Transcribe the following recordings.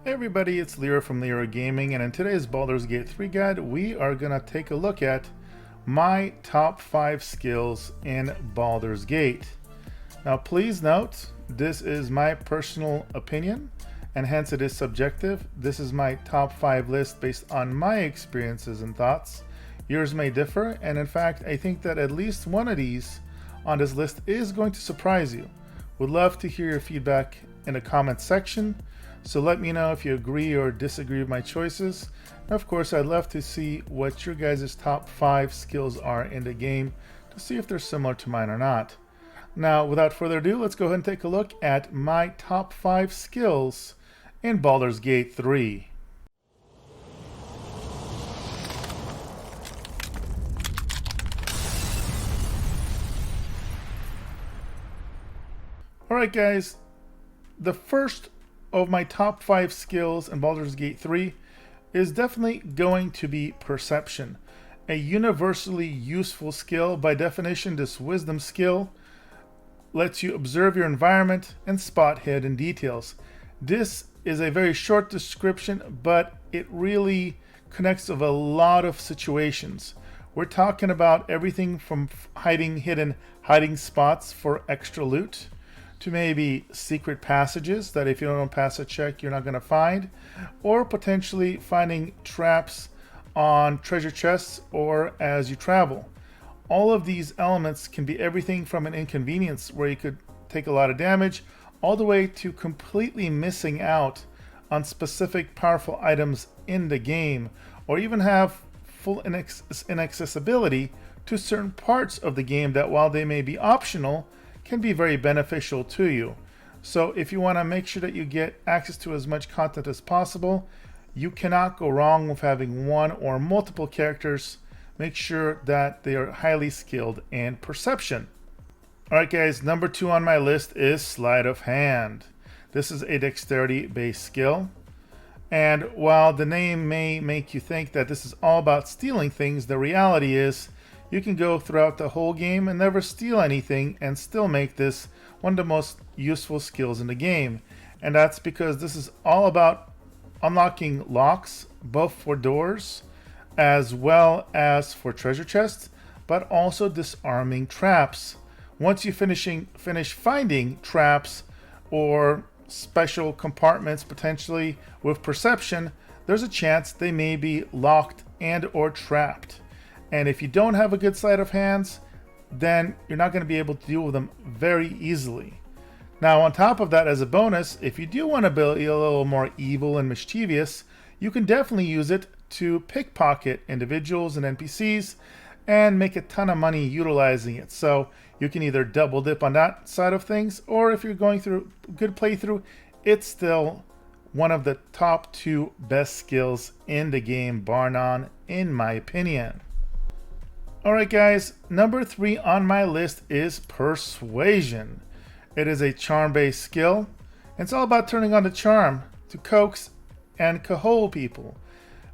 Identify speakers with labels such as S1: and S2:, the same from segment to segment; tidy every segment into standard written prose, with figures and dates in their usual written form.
S1: Hey everybody, it's Leero from Leero Gaming, and in today's Baldur's Gate 3 guide, we are going to take a look at my top 5 skills in Baldur's Gate. Now please note, this is my personal opinion, and hence it is subjective. This is my top 5 list based on my experiences and thoughts. Yours may differ, and in fact, I think that at least one of these on this list is going to surprise you. Would love to hear your feedback in the comments section. So let me know if you agree or disagree with my choices. And of course, I'd love to see what your guys' top 5 skills are in the game to see if they're similar to mine or not. Now, without further ado, let's go ahead and take a look at my top 5 skills in Baldur's Gate 3. Alright guys, the first of my top 5 skills in Baldur's Gate 3 is definitely going to be Perception. A universally useful skill. By definition, this wisdom skill lets you observe your environment and spot hidden details. This is a very short description, but it really connects with a lot of situations. We're talking about everything from hiding spots for extra loot, to maybe secret passages that if you don't pass a check you're not going to find, or potentially finding traps on treasure chests or as you travel. All of these elements can be everything from an inconvenience where you could take a lot of damage all the way to completely missing out on specific powerful items in the game, or even have full inaccessibility to certain parts of the game that, while they may be optional, can be very beneficial to you. So if you want to make sure that you get access to as much content as possible, you cannot go wrong with having one or multiple characters. Make sure that they are highly skilled in perception. Alright guys, number 2 on my list is Sleight of Hand. This is a dexterity based skill, and while the name may make you think that this is all about stealing things, the reality is you can go throughout the whole game and never steal anything and still make this one of the most useful skills in the game. And that's because this is all about unlocking locks, both for doors as well as for treasure chests, but also disarming traps. Once you finish finding traps or special compartments potentially with perception, there's a chance they may be locked and or trapped. And if you don't have a good sleight of hands, then you're not going to be able to deal with them very easily. Now, on top of that, as a bonus, if you do want to be a little more evil and mischievous, you can definitely use it to pickpocket individuals and NPCs and make a ton of money utilizing it. So you can either double dip on that side of things, or if you're going through a good playthrough, it's still one of the top 2 best skills in the game, bar none, in my opinion. Alright guys, number 3 on my list is Persuasion. It is a charm-based skill. It's all about turning on the charm to coax and cajole people.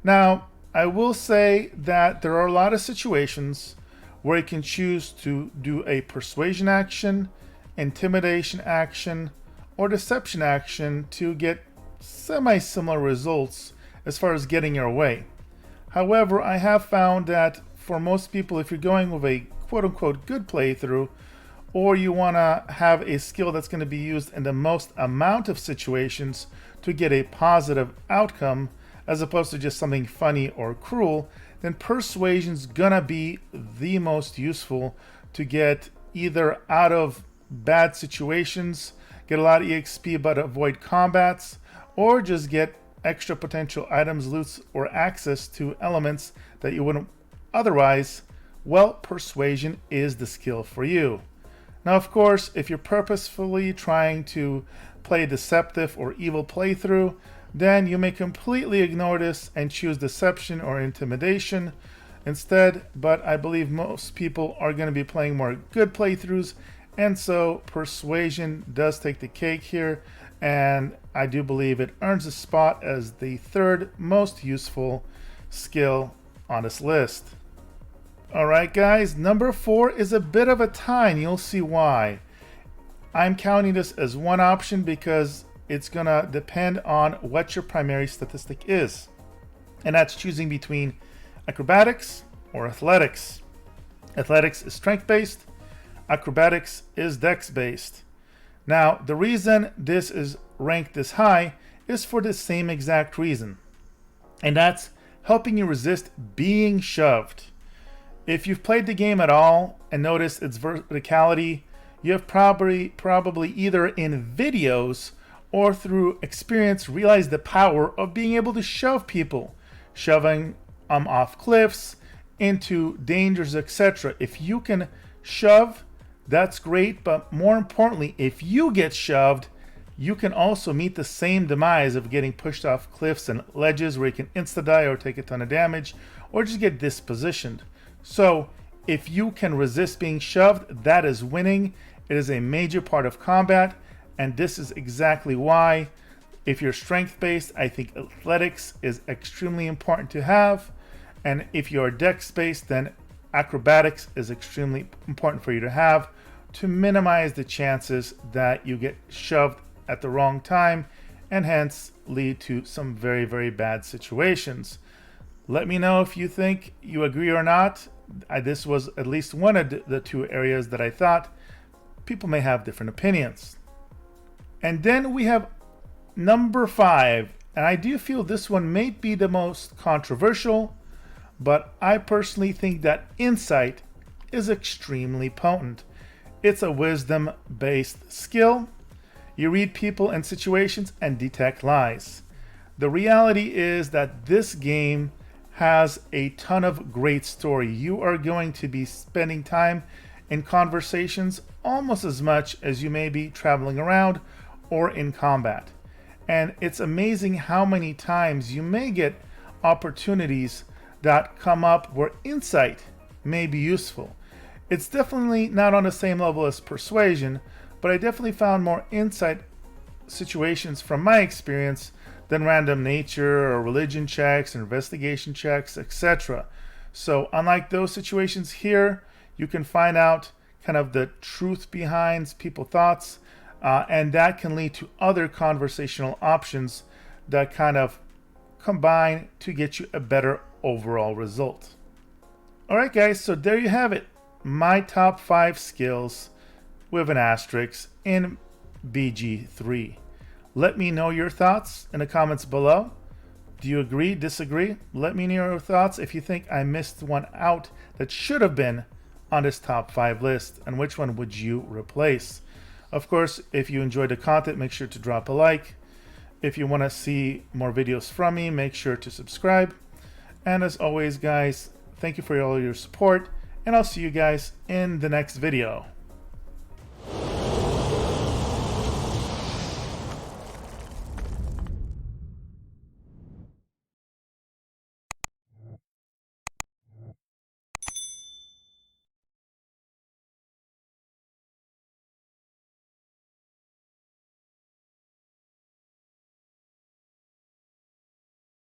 S1: Now, I will say that there are a lot of situations where you can choose to do a persuasion action, intimidation action, or deception action to get semi-similar results as far as getting your way. However, I have found that for most people, if you're going with a quote-unquote good playthrough, or you want to have a skill that's going to be used in the most amount of situations to get a positive outcome, as opposed to just something funny or cruel, then Persuasion's gonna be the most useful to get either out of bad situations, get a lot of EXP but avoid combats, or just get extra potential items, loots, or access to elements that you wouldn't otherwise. Well, Persuasion is the skill for you. Now, of course, if you're purposefully trying to play a deceptive or evil playthrough, then you may completely ignore this and choose deception or intimidation instead, but I believe most people are going to be playing more good playthroughs, and so Persuasion does take the cake here, and I do believe it earns a spot as the 3rd most useful skill on this list. Alright guys, number 4 is a bit of a tie, and you'll see why. I'm counting this as one option because it's gonna depend on what your primary statistic is. And that's choosing between acrobatics or athletics. Athletics is strength-based, acrobatics is dex-based. Now, the reason this is ranked this high is for the same exact reason, and that's helping you resist being shoved. If you've played the game at all and noticed its verticality, you have probably either in videos or through experience realized the power of being able to shove people, shoving off cliffs, into dangers, etc. If you can shove, that's great, but more importantly, if you get shoved, you can also meet the same demise of getting pushed off cliffs and ledges where you can insta-die or take a ton of damage or just get dispositioned. So if you can resist being shoved, that is winning. It is a major part of combat, and this is exactly why, if you're strength-based, I think athletics is extremely important to have. And if you're dex-based, then acrobatics is extremely important for you to have to minimize the chances that you get shoved at the wrong time and hence lead to some very, very bad situations. Let me know if you think you agree or not. This was at least one of the two areas that I thought people may have different opinions. And then we have number 5, and I do feel this one may be the most controversial, but I personally think that insight is extremely potent. It's a wisdom-based skill. You read people and situations and detect lies. The reality is that this game has a ton of great story. You are going to be spending time in conversations almost as much as you may be traveling around or in combat. And it's amazing how many times you may get opportunities that come up where insight may be useful. It's definitely not on the same level as persuasion, but I definitely found more insight situations from my experience than random nature or religion checks, investigation checks, etc. So unlike those situations here, you can find out kind of the truth behind people's thoughts, and that can lead to other conversational options that kind of combine to get you a better overall result. Alright guys, so there you have it. My top 5 skills with an asterisk in BG3. Let me know your thoughts in the comments below. Do you agree, disagree? Let me know your thoughts if you think I missed one out that should have been on this top 5 list, and which one would you replace? Of course, if you enjoyed the content, make sure to drop a like. If you want to see more videos from me, make sure to subscribe. And as always, guys, thank you for all your support, and I'll see you guys in the next video.